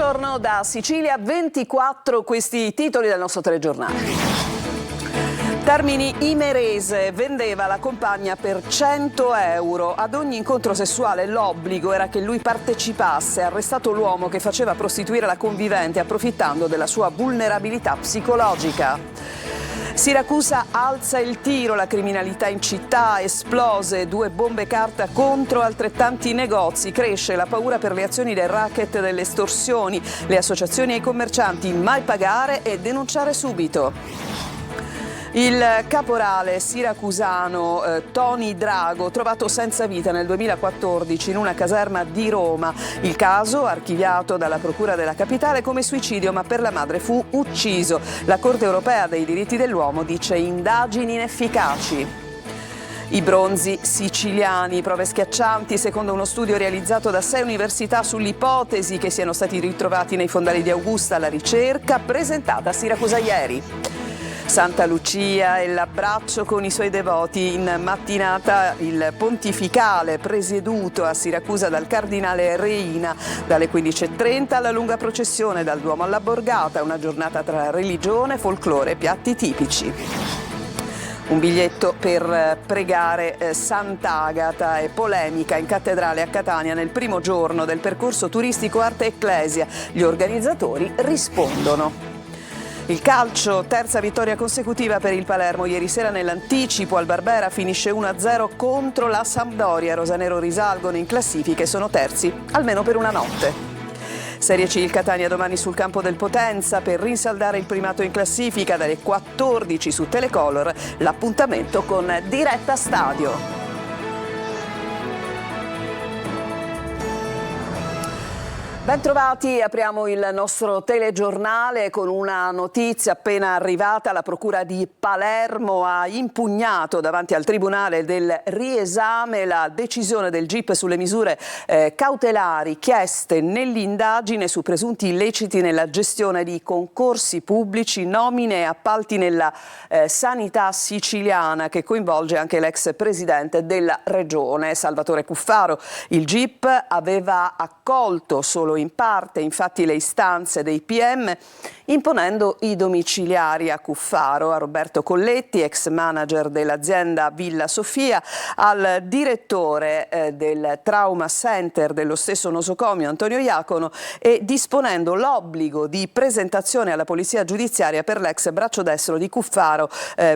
Buongiorno da Sicilia 24, questi i titoli del nostro telegiornale. Termini Imerese vendeva la compagna per 100 euro. Ad ogni incontro sessuale l'obbligo era che lui partecipasse. Arrestato l'uomo che faceva prostituire la convivente approfittando della sua vulnerabilità psicologica. Siracusa alza il tiro, la criminalità in città, esplose 2 bombe carta contro altrettanti negozi, cresce la paura per le azioni del racket delle estorsioni, le associazioni ai commercianti mai pagare e denunciare subito. Il caporale siracusano Tony Drago, trovato senza vita nel 2014 in una caserma di Roma. Il caso archiviato dalla Procura della Capitale come suicidio, ma per la madre fu ucciso. La Corte Europea dei Diritti dell'Uomo dice indagini inefficaci. I bronzi siciliani, prove schiaccianti secondo uno studio realizzato da 6 università sull'ipotesi che siano stati ritrovati nei fondali di Augusta, la ricerca presentata a Siracusa ieri. Santa Lucia e l'abbraccio con i suoi devoti. In mattinata il pontificale presieduto a Siracusa dal cardinale Reina. Dalle 15:30 alla lunga processione dal Duomo alla Borgata, una giornata tra religione, folklore e piatti tipici. Un biglietto per pregare Sant'Agata e polemica in cattedrale a Catania nel primo giorno del percorso turistico Arte Ecclesia. Gli organizzatori rispondono. Il calcio, terza vittoria consecutiva per il Palermo. Ieri sera nell'anticipo al Barbera finisce 1-0 contro la Sampdoria. Rosanero risalgono in classifica e sono terzi, almeno per una notte. Serie C, il Catania domani sul campo del Potenza per rinsaldare il primato in classifica dalle 14 su Telecolor. L'appuntamento con diretta stadio. Bentrovati, apriamo il nostro telegiornale con una notizia appena arrivata. La Procura di Palermo ha impugnato davanti al Tribunale del riesame la decisione del GIP sulle misure cautelari chieste nell'indagine su presunti illeciti nella gestione di concorsi pubblici, nomine e appalti nella sanità siciliana, che coinvolge anche l'ex presidente della regione, Salvatore Cuffaro. Il GIP aveva accolto solo in parte, infatti, le istanze dei PM, imponendo i domiciliari a Cuffaro, a Roberto Colletti, ex manager dell'azienda Villa Sofia, al direttore del Trauma Center dello stesso nosocomio, Antonio Iacono, e disponendo l'obbligo di presentazione alla polizia giudiziaria per l'ex braccio destro di Cuffaro,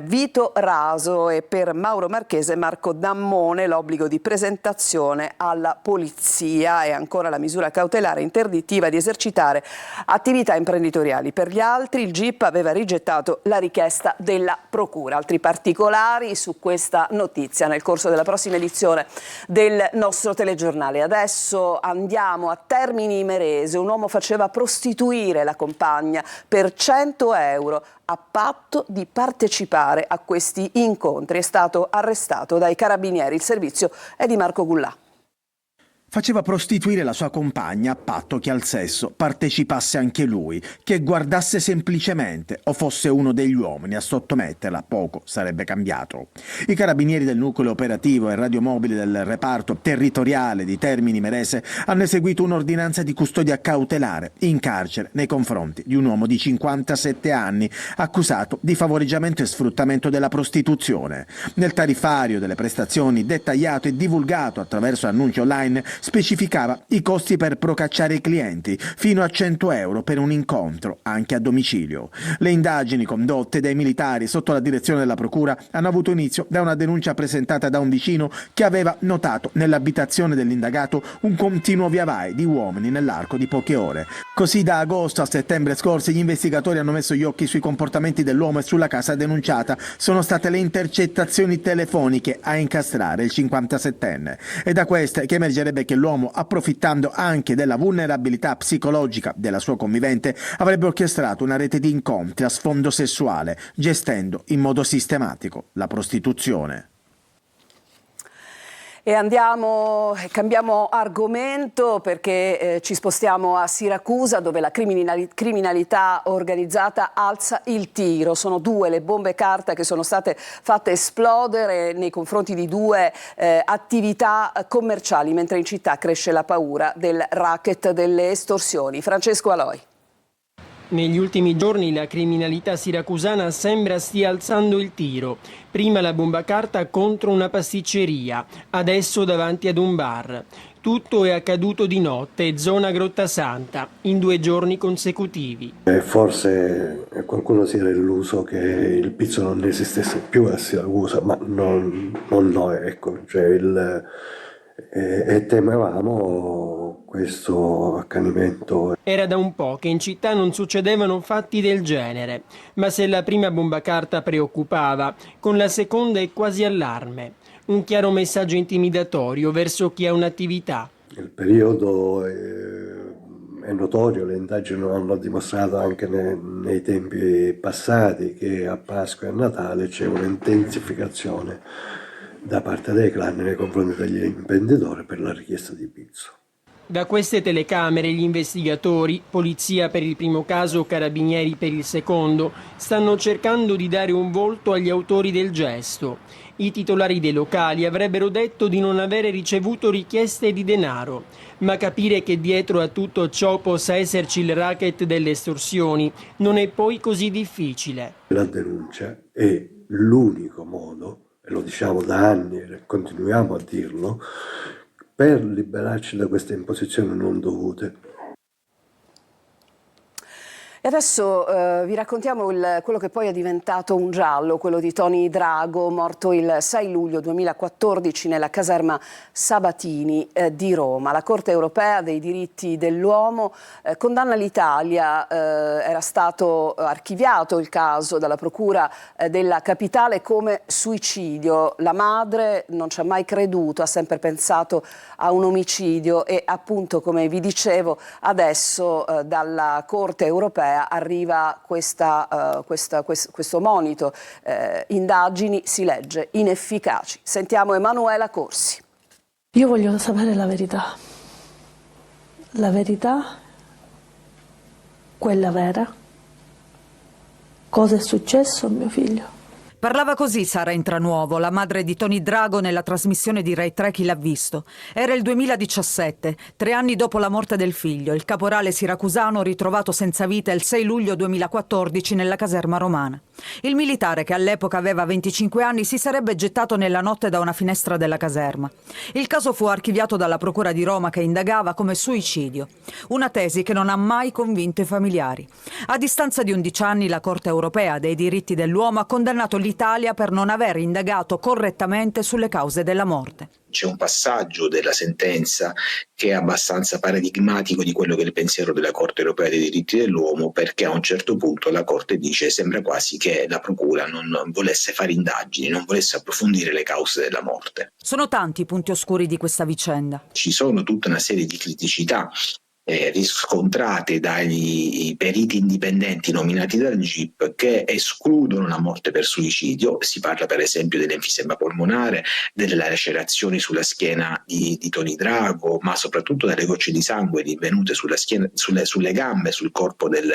Vito Raso, e per Mauro Marchese, Marco Dammone, l'obbligo di presentazione alla polizia, e ancora la misura cautelare interdittiva di esercitare attività imprenditoriali. Per gli altri il GIP aveva rigettato la richiesta della Procura. Altri particolari su questa notizia nel corso della prossima edizione del nostro telegiornale. Adesso andiamo a Termini Imerese. Un uomo faceva prostituire la compagna per 100 euro a patto di partecipare a questi incontri. È stato arrestato dai carabinieri. Il servizio è di Marco Gullà. Faceva prostituire la sua compagna a patto che al sesso partecipasse anche lui, che guardasse semplicemente o fosse uno degli uomini a sottometterla. Poco sarebbe cambiato. I carabinieri del nucleo operativo e radiomobili del reparto territoriale di Termini Imerese hanno eseguito un'ordinanza di custodia cautelare in carcere nei confronti di un uomo di 57 anni accusato di favoreggiamento e sfruttamento della prostituzione. Nel tariffario delle prestazioni dettagliato e divulgato attraverso annunci online specificava i costi per procacciare i clienti, fino a 100 euro per un incontro, anche a domicilio. Le indagini condotte dai militari sotto la direzione della Procura hanno avuto inizio da una denuncia presentata da un vicino che aveva notato nell'abitazione dell'indagato un continuo viavai di uomini nell'arco di poche ore. Così da agosto a settembre scorsi gli investigatori hanno messo gli occhi sui comportamenti dell'uomo e sulla casa denunciata sono state le intercettazioni telefoniche a incastrare il 57enne. È da queste che emergerebbe che l'uomo, approfittando anche della vulnerabilità psicologica della sua convivente, avrebbe orchestrato una rete di incontri a sfondo sessuale, gestendo in modo sistematico la prostituzione. E cambiamo argomento perché ci spostiamo a Siracusa, dove la criminalità organizzata alza il tiro. Sono 2 le bombe carta che sono state fatte esplodere nei confronti di 2 attività commerciali, mentre in città cresce la paura del racket delle estorsioni. Francesco Aloi. Negli ultimi giorni la criminalità siracusana sembra stia alzando il tiro. Prima la bomba carta contro una pasticceria, adesso davanti ad un bar. Tutto è accaduto di notte, zona Grottasanta, in 2 giorni consecutivi. Forse qualcuno si era illuso che il pizzo non esistesse più a Siracusa, ma non noi, ecco. E temevamo questo accanimento. Era da un po' che in città non succedevano fatti del genere, ma se la prima bomba carta preoccupava, con la seconda è quasi allarme. Un chiaro messaggio intimidatorio verso chi ha un'attività. Il periodo è notorio, le indagini hanno dimostrato anche nei tempi passati che a Pasqua e a Natale c'è un'intensificazione da parte dei clan nei confronti degli imprenditori per la richiesta di pizzo. Da queste telecamere gli investigatori, polizia per il primo caso, carabinieri per il secondo, stanno cercando di dare un volto agli autori del gesto. I titolari dei locali avrebbero detto di non avere ricevuto richieste di denaro, ma capire che dietro a tutto ciò possa esserci il racket delle estorsioni non è poi così difficile. La denuncia è l'unico modo, e lo diciamo da anni e continuiamo a dirlo, per liberarci da queste imposizioni non dovute. E adesso vi raccontiamo quello che poi è diventato un giallo, quello di Tony Drago, morto il 6 luglio 2014 nella caserma Sabatini di Roma. La Corte europea dei diritti dell'uomo condanna l'Italia, era stato archiviato il caso dalla procura della capitale come suicidio. La madre non ci ha mai creduto, ha sempre pensato a un omicidio e appunto, come vi dicevo, adesso dalla Corte europea arriva questo monito, indagini, si legge, inefficaci. Sentiamo Emanuela Corsi. Io voglio sapere la verità, quella vera, cosa è successo a mio figlio. Parlava così Sara Intranuovo, la madre di Tony Drago, nella trasmissione di Rai 3 Chi l'ha visto. Era il 2017, 3 anni dopo la morte del figlio, il caporale siracusano ritrovato senza vita il 6 luglio 2014 nella caserma romana. Il militare, che all'epoca aveva 25 anni, si sarebbe gettato nella notte da una finestra della caserma. Il caso fu archiviato dalla procura di Roma, che indagava come suicidio. Una tesi che non ha mai convinto i familiari. A distanza di 11 anni la Corte europea dei diritti dell'uomo ha condannato l'Italia per non aver indagato correttamente sulle cause della morte. C'è un passaggio della sentenza che è abbastanza paradigmatico di quello che è il pensiero della Corte europea dei diritti dell'uomo, perché a un certo punto la Corte dice, sembra quasi che la procura non volesse fare indagini, non volesse approfondire le cause della morte. Sono tanti i punti oscuri di questa vicenda. Ci sono tutta una serie di criticità riscontrate dai periti indipendenti nominati dal GIP, che escludono la morte per suicidio. Si parla per esempio dell'enfisema polmonare, delle lacerazioni sulla schiena di Tony Drago, ma soprattutto delle gocce di sangue rinvenute sulla schiena, sulle gambe, sul corpo del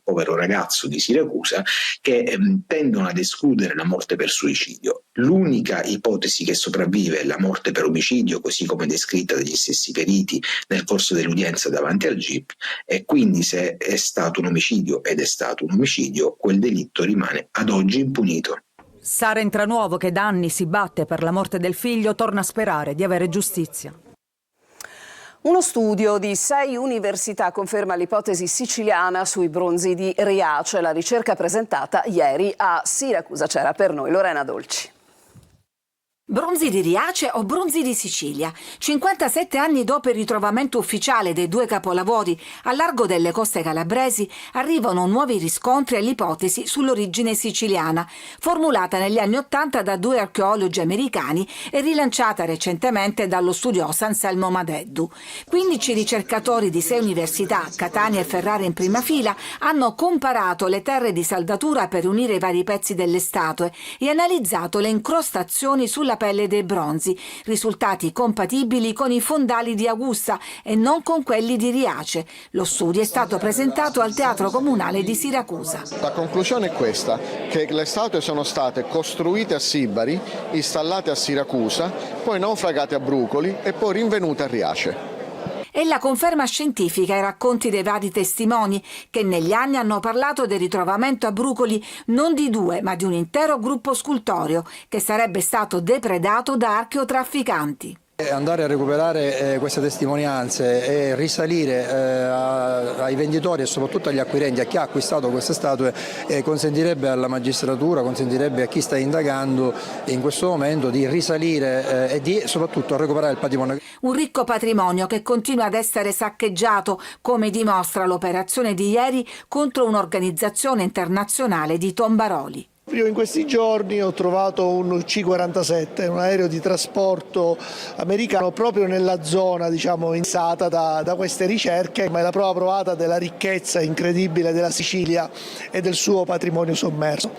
povero ragazzo di Siracusa, che tendono ad escludere la morte per suicidio. L'unica ipotesi che sopravvive è la morte per omicidio, così come descritta dagli stessi periti nel corso dell'udienza davanti al GIP, e quindi se è stato un omicidio, ed è stato un omicidio, quel delitto rimane ad oggi impunito. Sara Intranuovo, che da anni si batte per la morte del figlio, torna a sperare di avere giustizia. Uno studio di 6 università conferma l'ipotesi siciliana sui bronzi di Riace. La ricerca presentata ieri a Siracusa. C'era per noi Lorena Dolci. Bronzi di Riace o bronzi di Sicilia? 57 anni dopo il ritrovamento ufficiale dei 2 capolavori a largo delle coste calabresi, arrivano nuovi riscontri all'ipotesi sull'origine siciliana, formulata negli anni '80 da 2 archeologi americani e rilanciata recentemente dallo studioso Anselmo Madeddu. 15 ricercatori di 6 università, Catania e Ferrara in prima fila, hanno comparato le terre di saldatura per unire i vari pezzi delle statue e analizzato le incrostazioni sulla pelle dei bronzi, risultati compatibili con i fondali di Augusta e non con quelli di Riace. Lo studio è stato presentato al Teatro Comunale di Siracusa. La conclusione è questa, che le statue sono state costruite a Sibari, installate a Siracusa, poi naufragate a Brucoli e poi rinvenute a Riace. E la conferma scientifica ai racconti dei vari testimoni che negli anni hanno parlato del ritrovamento a Brucoli non di 2 ma di un intero gruppo scultoreo che sarebbe stato depredato da archeotrafficanti. Andare a recuperare queste testimonianze e risalire ai venditori e soprattutto agli acquirenti, a chi ha acquistato queste statue, consentirebbe alla magistratura, consentirebbe a chi sta indagando in questo momento di risalire e di soprattutto recuperare il patrimonio. Un ricco patrimonio che continua ad essere saccheggiato, come dimostra l'operazione di ieri contro un'organizzazione internazionale di tombaroli. Io in questi giorni ho trovato un C-47, un aereo di trasporto americano proprio nella zona insata da queste ricerche, ma è la prova provata della ricchezza incredibile della Sicilia e del suo patrimonio sommerso.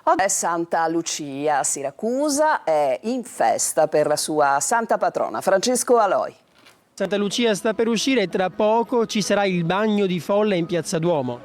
Oggi è Santa Lucia, Siracusa è in festa per la sua santa patrona. Francesco Aloi. Santa Lucia sta per uscire e tra poco ci sarà il bagno di folla in Piazza Duomo.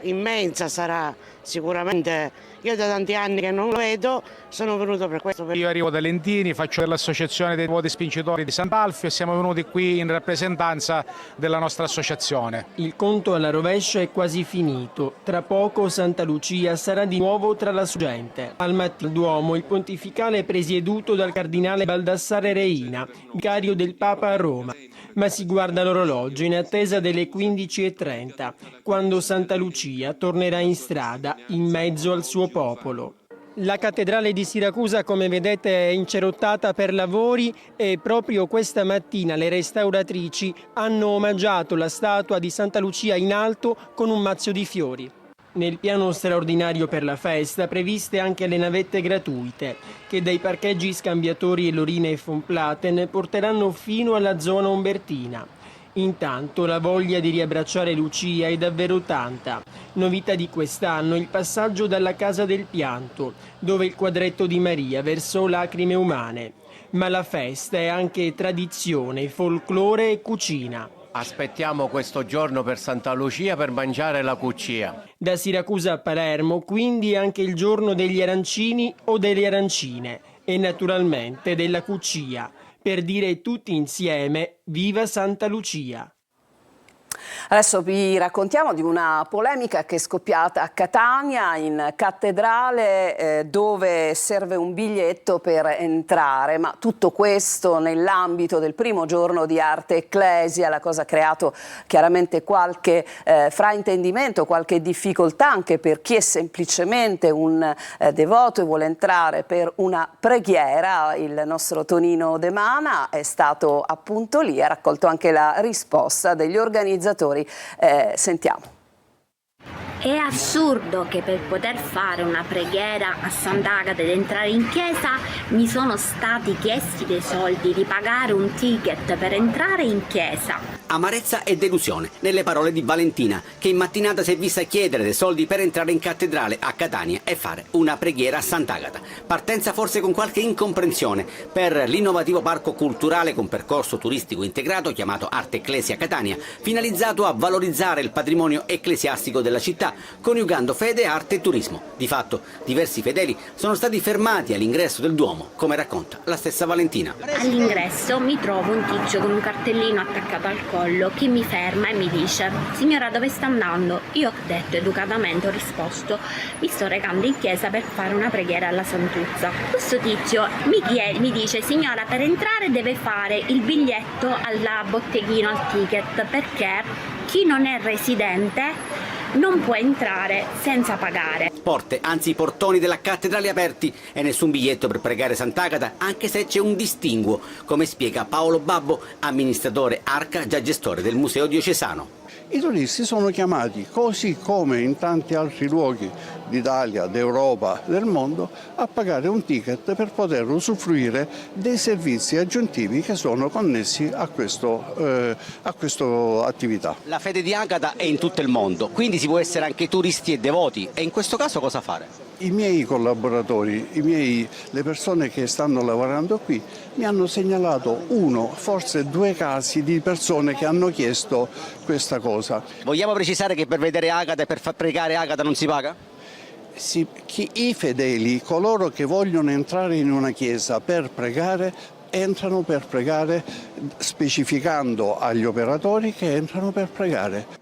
Immensa sarà sicuramente. Io da tanti anni che non lo vedo, sono venuto per questo. Io arrivo da Lentini, faccio dell'associazione dei vuoti spincitori di Sant'Alfio e siamo venuti qui in rappresentanza della nostra associazione. Il conto alla rovescia è quasi finito. Tra poco Santa Lucia sarà di nuovo tra la sua gente. Al mattino al Duomo il pontificale è presieduto dal cardinale Baldassare Reina, vicario del Papa a Roma. Ma si guarda l'orologio in attesa delle 15:30, quando Santa Lucia tornerà in strada in mezzo al suo popolo. La cattedrale di Siracusa, come vedete, è incerottata per lavori e proprio questa mattina le restauratrici hanno omaggiato la statua di Santa Lucia in alto con un mazzo di fiori. Nel piano straordinario per la festa previste anche le navette gratuite che dai parcheggi scambiatori Lorina e von Platen porteranno fino alla zona umbertina. Intanto la voglia di riabbracciare Lucia è davvero tanta. Novità di quest'anno il passaggio dalla Casa del Pianto, dove il quadretto di Maria versò lacrime umane. Ma la festa è anche tradizione, folklore e cucina. Aspettiamo questo giorno per Santa Lucia per mangiare la cuccia. Da Siracusa a Palermo quindi anche il giorno degli arancini o delle arancine e naturalmente della cuccia, per dire tutti insieme viva Santa Lucia. Adesso vi raccontiamo di una polemica che è scoppiata a Catania, in cattedrale, dove serve un biglietto per entrare, ma tutto questo nell'ambito del primo giorno di Arte Ecclesia. La cosa ha creato chiaramente qualche fraintendimento, qualche difficoltà anche per chi è semplicemente un devoto e vuole entrare per una preghiera. Il nostro Tonino De Mana è stato appunto lì, ha raccolto anche la risposta degli organizzatori. Sentiamo. È assurdo che per poter fare una preghiera a Sant'Agata ed entrare in chiesa mi sono stati chiesti dei soldi di pagare un ticket per entrare in chiesa. Amarezza e delusione nelle parole di Valentina, che in mattinata si è vista chiedere dei soldi per entrare in cattedrale a Catania e fare una preghiera a Sant'Agata. Partenza forse con qualche incomprensione per l'innovativo parco culturale con percorso turistico integrato chiamato Arte Ecclesia Catania, finalizzato a valorizzare il patrimonio ecclesiastico della città, coniugando fede, arte e turismo. Di fatto, diversi fedeli sono stati fermati all'ingresso del Duomo, come racconta la stessa Valentina. All'ingresso mi trovo un tizio con un cartellino attaccato al collo che mi ferma e mi dice: signora, dove sta andando? Io ho detto educatamente, ho risposto: mi sto recando in chiesa per fare una preghiera alla Santuzza. Questo tizio mi dice: signora, per entrare deve fare il biglietto alla botteghino, al ticket, perché chi non è residente non può entrare senza pagare. Porte, anzi portoni della cattedrale aperti e nessun biglietto per pregare Sant'Agata, anche se c'è un distinguo, come spiega Paolo Babbo, amministratore Arca, già gestore del Museo Diocesano. I turisti sono chiamati, così come in tanti altri luoghi d'Italia, d'Europa, del mondo, a pagare un ticket per poter usufruire dei servizi aggiuntivi che sono connessi a questa attività. La fede di Agata è in tutto il mondo, quindi si può essere anche turisti e devoti, e in questo caso cosa fare? I miei collaboratori, le persone che stanno lavorando qui, mi hanno segnalato uno, forse 2 casi di persone che hanno chiesto questa cosa. Vogliamo precisare che per vedere Agata e per far pregare Agata non si paga? Sì, i fedeli, coloro che vogliono entrare in una chiesa per pregare, entrano per pregare, specificando agli operatori che entrano per pregare.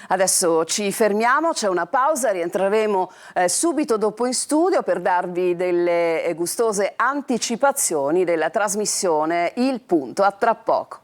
Adesso ci fermiamo, c'è una pausa, rientreremo subito dopo in studio per darvi delle gustose anticipazioni della trasmissione Il Punto. A tra poco.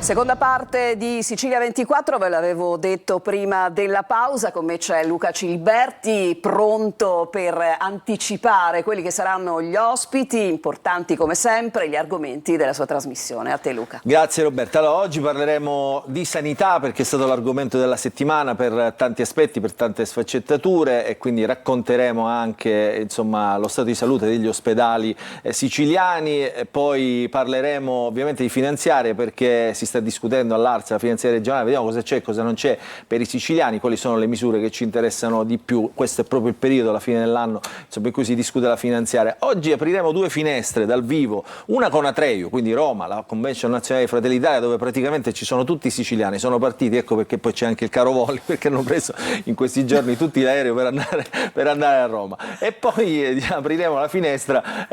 Seconda parte di Sicilia 24, ve l'avevo detto prima della pausa, con me c'è Luca Ciliberti, pronto per anticipare quelli che saranno gli ospiti, importanti come sempre, gli argomenti della sua trasmissione. A te Luca. Grazie Roberta. Allora, oggi parleremo di sanità perché è stato l'argomento della settimana per tanti aspetti, per tante sfaccettature, e quindi racconteremo anche insomma, lo stato di salute degli ospedali siciliani, e poi parleremo ovviamente di finanziarie perché si sta discutendo all'Arsa la finanziaria regionale, vediamo cosa c'è e cosa non c'è per i siciliani, quali sono le misure che ci interessano di più. Questo è proprio il periodo, alla fine dell'anno, in cui si discute la finanziaria. Oggi apriremo 2 finestre dal vivo, una con Atreju, quindi Roma, la Convention Nazionale di Fratelli d'Italia, dove praticamente ci sono tutti i siciliani, sono partiti, ecco perché poi c'è anche il caro voli, perché hanno preso in questi giorni tutti l'aereo per andare a Roma. E poi apriremo la finestra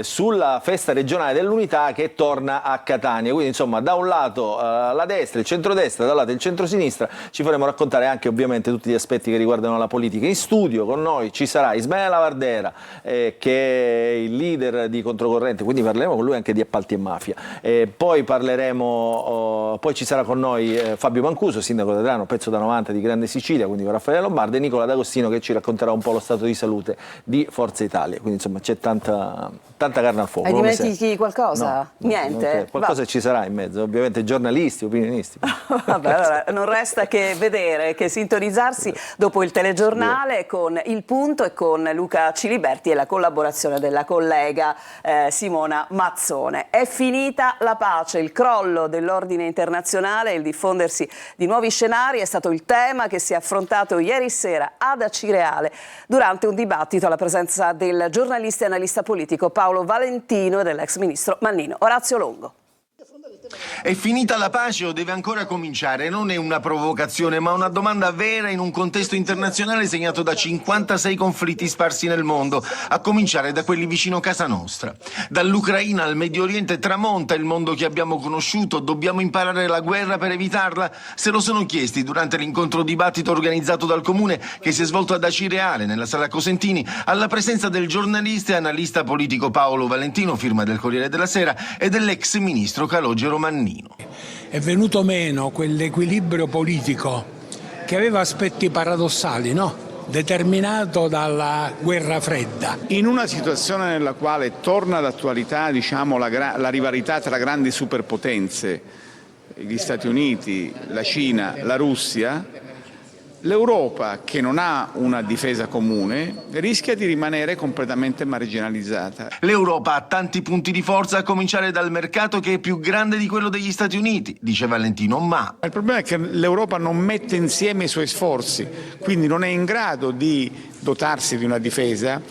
sulla festa regionale dell'unità che torna a Catania, quindi insomma da un lato la destra, il centrodestra, dall'altro il centrosinistra, ci faremo raccontare anche ovviamente tutti gli aspetti che riguardano la politica. In studio con noi ci sarà Ismaele Lavardera, che è il leader di Controcorrente, quindi parleremo con lui anche di appalti e mafia. Poi parleremo, poi ci sarà con noi Fabio Mancuso, sindaco di Adrano, pezzo da 90 di Grande Sicilia, quindi con Raffaele Lombardo, e Nicola D'Agostino che ci racconterà un po' lo stato di salute di Forza Italia. Quindi insomma c'è tanta carne al fuoco. Hai dimentichi qualcosa? No, niente? Qualcosa ci sarà in mezzo, ovviamente giornalisti, opinionisti. Vabbè, allora, non resta che vedere, che sintonizzarsi dopo il telegiornale con Il Punto e con Luca Ciliberti e la collaborazione della collega Simona Mazzone. È finita la pace, il crollo dell'ordine internazionale e il diffondersi di nuovi scenari è stato il tema che si è affrontato ieri sera ad Acireale durante un dibattito alla presenza del giornalista e analista politico Paolo Valentino e dell'ex ministro Mannino. Orazio Longo. È finita la pace o deve ancora cominciare? Non è una provocazione, ma una domanda vera in un contesto internazionale segnato da 56 conflitti sparsi nel mondo, a cominciare da quelli vicino casa nostra. Dall'Ucraina al Medio Oriente tramonta il mondo che abbiamo conosciuto, dobbiamo imparare la guerra per evitarla? Se lo sono chiesti durante l'incontro dibattito organizzato dal Comune che si è svolto ad Acireale, nella sala Cosentini, alla presenza del giornalista e analista politico Paolo Valentino, firma del Corriere della Sera, e dell'ex ministro Calogero Mannino. È venuto meno quell'equilibrio politico che aveva aspetti paradossali, no? Determinato dalla guerra fredda. In una situazione nella quale torna d'attualità, diciamo, la rivalità tra grandi superpotenze, gli Stati Uniti, la Cina, la Russia, l'Europa, che non ha una difesa comune, rischia di rimanere completamente marginalizzata. L'Europa ha tanti punti di forza, a cominciare dal mercato che è più grande di quello degli Stati Uniti, dice Valentino, ma il problema è che l'Europa non mette insieme i suoi sforzi, quindi non è in grado di dotarsi di una difesa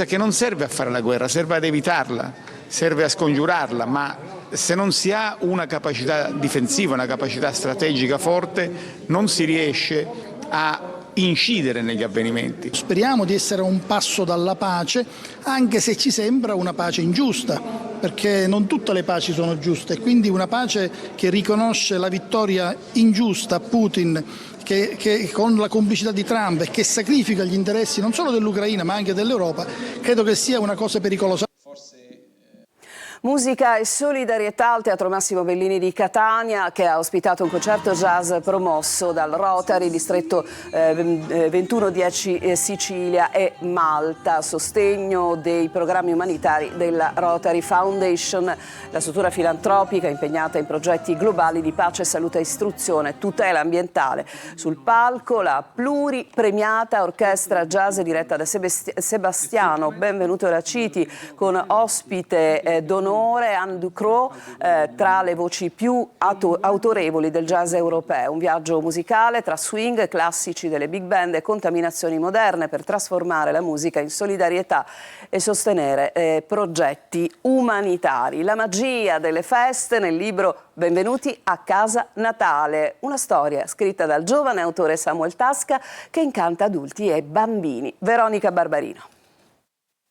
che non serve a fare la guerra, serve ad evitarla, serve a scongiurarla, ma se non si ha una capacità difensiva, una capacità strategica forte, non si riesce a incidere negli avvenimenti. Speriamo di essere a un passo dalla pace, anche se ci sembra una pace ingiusta, perché non tutte le paci sono giuste, quindi una pace che riconosce la vittoria ingiusta a Putin, che con la complicità di Trump e che sacrifica gli interessi non solo dell'Ucraina ma anche dell'Europa, credo che sia una cosa pericolosa. Musica e solidarietà al Teatro Massimo Bellini di Catania, che ha ospitato un concerto jazz promosso dal Rotary Distretto 2110 Sicilia e Malta, sostegno dei programmi umanitari della Rotary Foundation, la struttura filantropica impegnata in progetti globali di pace, salute e istruzione, tutela ambientale. Sul palco la pluripremiata orchestra jazz diretta da Sebastiano Benvenuto Raciti, con ospite d'onore Anne Ducrot, tra le voci più autorevoli del jazz europeo. Un viaggio musicale tra swing, classici delle big band e contaminazioni moderne per trasformare la musica in solidarietà e sostenere progetti umanitari. La magia delle feste nel libro Benvenuti a casa Natale, una storia scritta dal giovane autore Samuel Tasca che incanta adulti e bambini. Veronica Barbarino.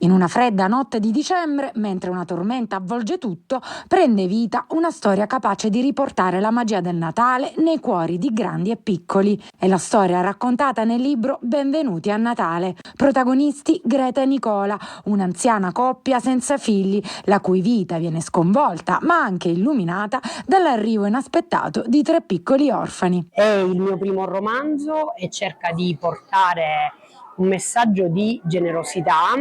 In una fredda notte di dicembre, mentre una tormenta avvolge tutto, prende vita una storia capace di riportare la magia del Natale nei cuori di grandi e piccoli. È la storia raccontata nel libro Benvenuti a Natale. Protagonisti Greta e Nicola, un'anziana coppia senza figli, la cui vita viene sconvolta ma anche illuminata dall'arrivo inaspettato di 3 piccoli orfani. È il mio primo romanzo e cerca di portare un messaggio di generosità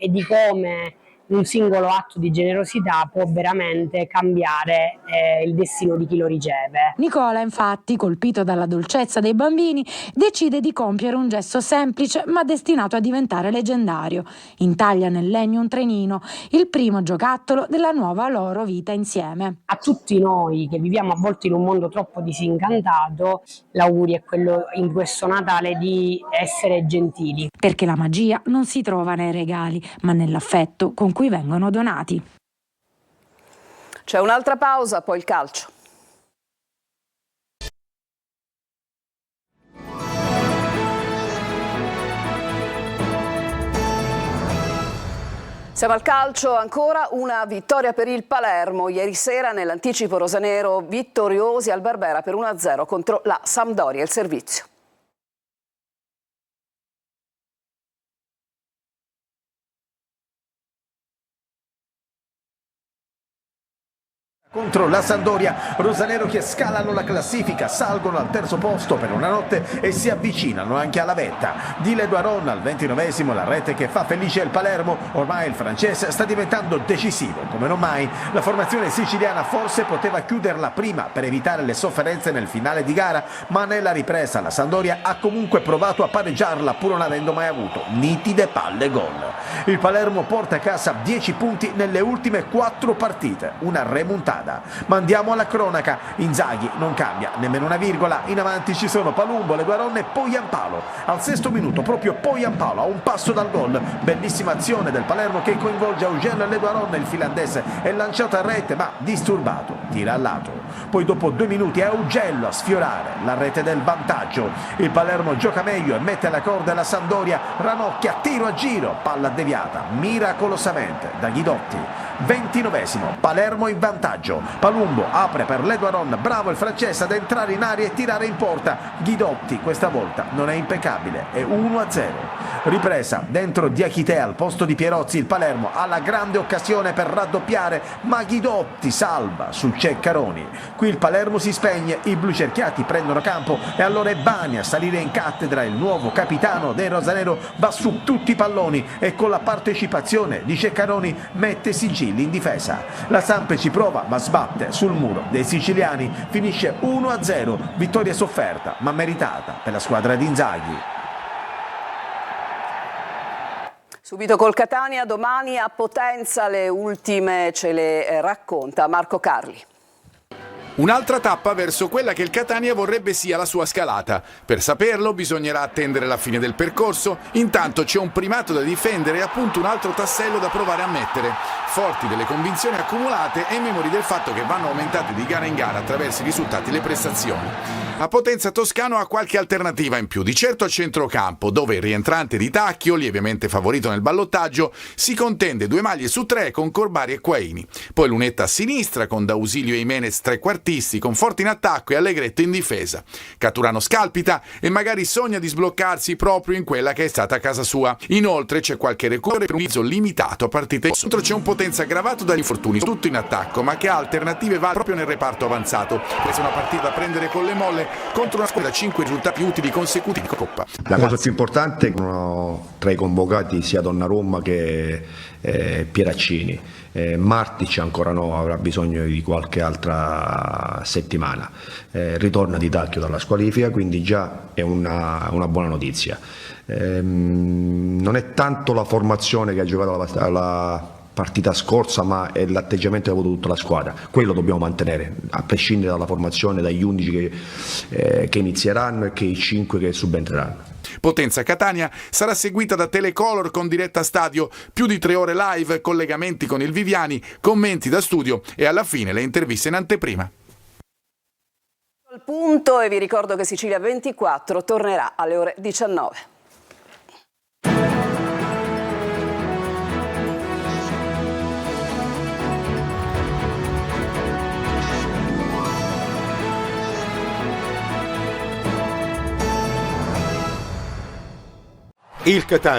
e di come un singolo atto di generosità può veramente cambiare il destino di chi lo riceve. Nicola, infatti, colpito dalla dolcezza dei bambini, decide di compiere un gesto semplice ma destinato a diventare leggendario. Intaglia nel legno un trenino, il primo giocattolo della nuova loro vita insieme. A tutti noi che viviamo avvolti in un mondo troppo disincantato, l'augurio è quello in questo Natale di essere gentili. Perché la magia non si trova nei regali, ma nell'affetto con cui vengono donati. C'è un'altra pausa, poi il calcio. Siamo al calcio, ancora una vittoria per il Palermo. Ieri sera nell'anticipo rosanero vittoriosi al Barbera per 1-0 contro la Sampdoria. Il servizio. Contro la Sampdoria, rosanero che scalano la classifica, salgono al terzo posto per una notte e si avvicinano anche alla vetta. Di Ledoiron al 29esimo, la rete che fa felice il Palermo. Ormai il francese sta diventando decisivo come non mai. La formazione siciliana forse poteva chiuderla prima per evitare le sofferenze nel finale di gara, ma nella ripresa la Sampdoria ha comunque provato a pareggiarla pur non avendo mai avuto nitide palle gol. Il Palermo porta a casa 10 punti nelle ultime 4 partite, una remontata. Ma andiamo alla cronaca. Inzaghi non cambia nemmeno una virgola. In avanti ci sono Palumbo, Ledoiron e Poyampalo. Al 6° minuto proprio Poyampalo a un passo dal gol. Bellissima azione del Palermo che coinvolge Eugène Ledoiron, il finlandese è lanciato a rete ma disturbato, tira al lato. Poi dopo 2 minuti è Augello a sfiorare la rete del vantaggio. Il Palermo gioca meglio e mette alla corda la Sampdoria. Ranocchia, tiro a giro, palla deviata miracolosamente da Guidotti. 29esimo, Palermo in vantaggio. Palumbo apre per Ledoiron, bravo il francese ad entrare in aria e tirare in porta. Guidotti questa volta non è impeccabile, è 1-0. Ripresa dentro Diachité al posto di Pierozzi. Il Palermo ha la grande occasione per raddoppiare, ma Guidotti salva su Ceccaroni. Qui il Palermo si spegne, i blu cerchiati prendono campo e allora è Bani a salire in cattedra. Il nuovo capitano dei rosanero va su tutti i palloni e con la partecipazione di Ceccaroni mette sigilli in difesa. La Samp ci prova ma sbatte sul muro dei siciliani. Finisce 1-0, vittoria sofferta ma meritata per la squadra di Inzaghi. Subito col Catania, domani a Potenza, le ultime ce le racconta Marco Carli. Un'altra tappa verso quella che il Catania vorrebbe sia la sua scalata. Per saperlo bisognerà attendere la fine del percorso. Intanto c'è un primato da difendere e appunto un altro tassello da provare a mettere. Forti delle convinzioni accumulate e memori del fatto che vanno aumentate di gara in gara attraverso i risultati e le prestazioni. A Potenza Toscano ha qualche alternativa in più, di certo a centrocampo, dove il rientrante di Tacchio, lievemente favorito nel ballottaggio, si contende 2 maglie su 3 con Corbari e Quaini. Poi lunetta a sinistra con D'Ausilio e Jimenez trequartisti trequartisti, Conforti in attacco e Allegretto in difesa. Caturano scalpita e magari sogna di sbloccarsi proprio in quella che è stata casa sua. Inoltre c'è qualche recupero per un utilizzo limitato a partite. Contro c'è un Potenza aggravato dagli infortuni, tutto in attacco, ma che ha alternative valide proprio nel reparto avanzato. Questa è una partita da prendere con le molle contro una squadra da 5 risultati utili consecutivi in Coppa. La cosa più importante è che tra i convocati sia Donnarumma che Pieraccini. Martic ancora no, avrà bisogno di qualche altra settimana. Ritorna Di Tacchio dalla squalifica, quindi già è una buona notizia. Non è tanto la formazione che ha giocato la partita scorsa, ma è l'atteggiamento che ha avuto tutta la squadra. Quello dobbiamo mantenere, a prescindere dalla formazione, dagli 11 che inizieranno e che i 5 che subentreranno. Potenza Catania sarà seguita da Telecolor con diretta stadio, più di 3 ore live, collegamenti con il Viviani, commenti da studio e alla fine le interviste in anteprima. Al punto, e vi ricordo che Sicilia 24 tornerà alle ore 19. Il Catania